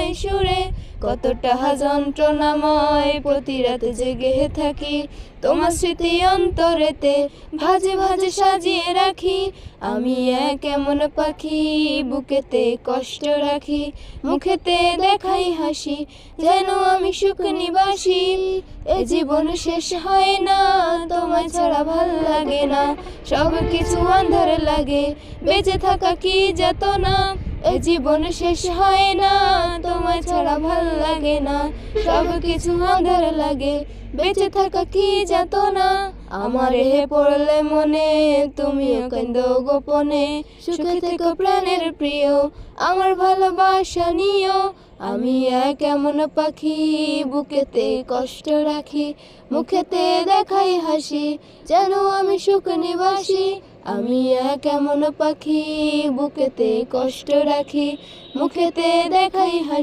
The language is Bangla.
হয় সুরে, কতটা যন্ত্রণাময় প্রতি রাতে জেগে থাকি। তোমার স্মৃতি অন্তরেতে ভাজে ভাজে সাজিয়ে রাখি। আমি এক এমন পাখি বুকেতে কষ্ট রাখি, মুখেতে দেখাই হাসি, যেন আমি সুখ নিবাসী। এ জীবন শেষ হয় না, তোমায় ছাড়া ভাল লাগে না, সব কিছু আন্ধার লাগে, বেঁচে থাকা কি যাতনা। এ জীবন শেষ হয় না, তোমায় ছাড়া ভাল লাগে না, সব কিছু আন্ধার লাগে, বেঁচে থাকা কি যাতনা। আমারে পড়লে মনে তুমিও কান্দো গোপনে, সুখে থেকো প্রাণের প্রিয়, আমার ভালোবাসা নিও। আমি এক এমন পাখি বুকেতে কষ্ট রাখি, মুখেতে দেখাই হাসি, যেন আমি সুখ নিবাসী। আমি এক এমন পাখি বুকেতে কষ্ট রাখি, মুখেতে দেখাই হাসি।